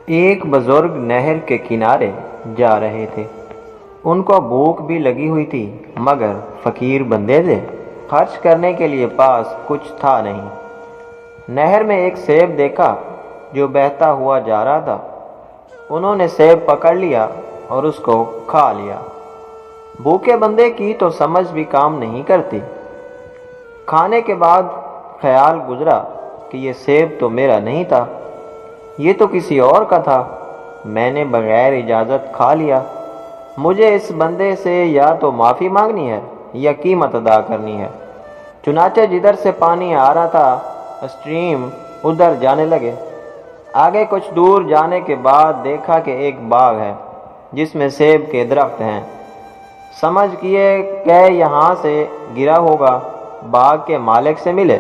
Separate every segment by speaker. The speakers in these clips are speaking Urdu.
Speaker 1: ایک بزرگ نہر کے کنارے جا رہے تھے۔ ان کو بھوک بھی لگی ہوئی تھی، مگر فقیر بندے تھے، خرچ کرنے کے لیے پاس کچھ تھا نہیں۔ نہر میں ایک سیب دیکھا جو بہتا ہوا جا رہا تھا۔ انہوں نے سیب پکڑ لیا اور اس کو کھا لیا۔ بھوکے بندے کی تو سمجھ بھی کام نہیں کرتی۔ کھانے کے بعد خیال گزرا کہ یہ سیب تو میرا نہیں تھا، یہ تو کسی اور کا تھا، میں نے بغیر اجازت کھا لیا۔ مجھے اس بندے سے یا تو معافی مانگنی ہے یا قیمت ادا کرنی ہے۔ چنانچہ جدھر سے پانی آ رہا تھا اسٹریم ادھر جانے لگے۔ آگے کچھ دور جانے کے بعد دیکھا کہ ایک باغ ہے جس میں سیب کے درخت ہیں۔ سمجھ کیے کہ یہاں سے گرا ہوگا۔ باغ کے مالک سے ملے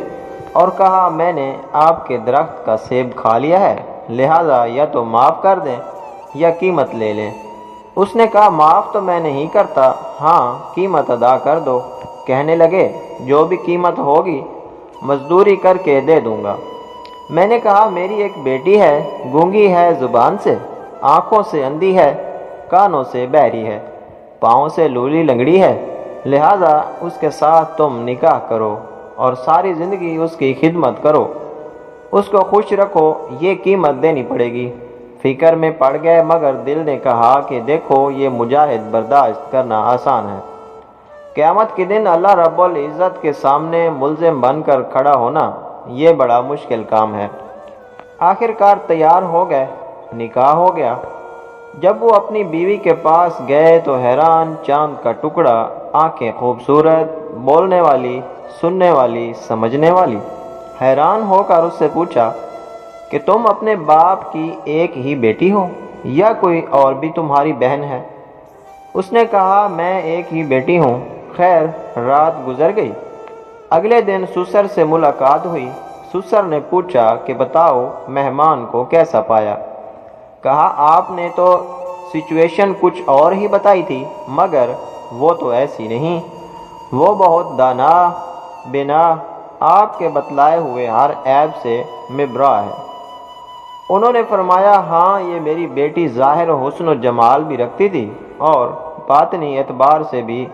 Speaker 1: اور کہا میں نے آپ کے درخت کا سیب کھا لیا ہے، لہذا یا تو معاف کر دیں یا قیمت لے لیں۔ اس نے کہا معاف تو میں نہیں کرتا، ہاں قیمت ادا کر دو۔ کہنے لگے جو بھی قیمت ہوگی مزدوری کر کے دے دوں گا۔ میں نے کہا میری ایک بیٹی ہے، گونگی ہے زبان سے، آنکھوں سے اندھی ہے، کانوں سے بہری ہے، پاؤں سے لولی لنگڑی ہے، لہذا اس کے ساتھ تم نکاح کرو اور ساری زندگی اس کی خدمت کرو، اس کو خوش رکھو، یہ قیمت دینی پڑے گی۔ فکر میں پڑ گئے، مگر دل نے کہا کہ دیکھو یہ مجاہد برداشت کرنا آسان ہے، قیامت کے دن اللہ رب العزت کے سامنے ملزم بن کر کھڑا ہونا یہ بڑا مشکل کام ہے۔ آخر کار تیار ہو گئے، نکاح ہو گیا۔ جب وہ اپنی بیوی کے پاس گئے تو حیران چاند کا ٹکڑا، آنکھیں خوبصورت، بولنے والی، سننے والی، سمجھنے والی، حیران ہو کر اس سے پوچھا کہ تم اپنے باپ کی ایک ہی بیٹی ہو یا کوئی اور بھی تمہاری بہن ہے؟ اس نے کہا میں ایک ہی بیٹی ہوں۔ خیر رات گزر گئی۔ اگلے دن سسر سے ملاقات ہوئی۔ سسر نے پوچھا کہ بتاؤ مہمان کو کیسا پایا؟ کہا آپ نے تو سچویشن کچھ اور ہی بتائی تھی، مگر وہ تو ایسی نہیں، وہ بہت دانا بنا، آپ کے بتلائے ہوئے ہر عیب سے مبرا ہے۔ انہوں نے فرمایا ہاں یہ میری بیٹی ظاہر حسن و جمال بھی رکھتی تھی اور باطنی اعتبار سے بھی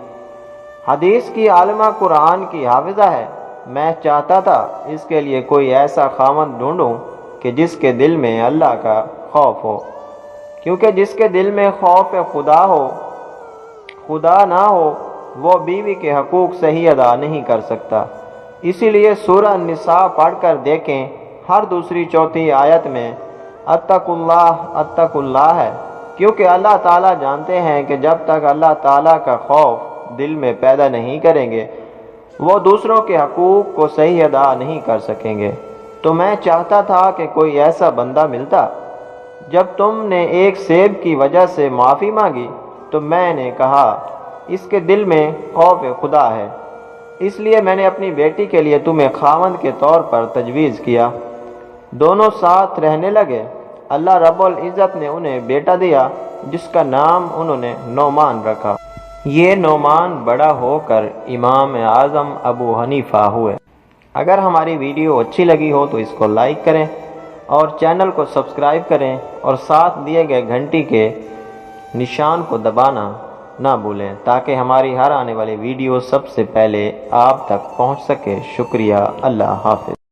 Speaker 1: حدیث کی عالمہ، قرآن کی حافظہ ہے۔ میں چاہتا تھا اس کے لیے کوئی ایسا خاوند ڈھونڈوں کہ جس کے دل میں اللہ کا خوف ہو، کیونکہ جس کے دل میں خوف خدا نہ ہو وہ بیوی کے حقوق صحیح ادا نہیں کر سکتا۔ اسی لیے سورہ النساء پڑھ کر دیکھیں، ہر دوسری چوتھی آیت میں اتقوا اللہ ہے، کیونکہ اللہ تعالیٰ جانتے ہیں کہ جب تک اللہ تعالیٰ کا خوف دل میں پیدا نہیں کریں گے وہ دوسروں کے حقوق کو صحیح ادا نہیں کر سکیں گے۔ تو میں چاہتا تھا کہ کوئی ایسا بندہ ملتا۔ جب تم نے ایک سیب کی وجہ سے معافی مانگی تو میں نے کہا اس کے دل میں خوف خدا ہے، اس لیے میں نے اپنی بیٹی کے لیے تمہیں خاوند کے طور پر تجویز کیا۔ دونوں ساتھ رہنے لگے۔ اللہ رب العزت نے انہیں بیٹا دیا جس کا نام انہوں نے نعمان رکھا۔ یہ نعمان بڑا ہو کر امام اعظم ابو حنیفہ ہوئے۔ اگر ہماری ویڈیو اچھی لگی ہو تو اس کو لائک کریں اور چینل کو سبسکرائب کریں اور ساتھ دیے گئے گھنٹی کے نشان کو دبانا نہ بھولیں تاکہ ہماری ہر آنے والی ویڈیو سب سے پہلے آپ تک پہنچ سکے۔ شکریہ، اللہ حافظ۔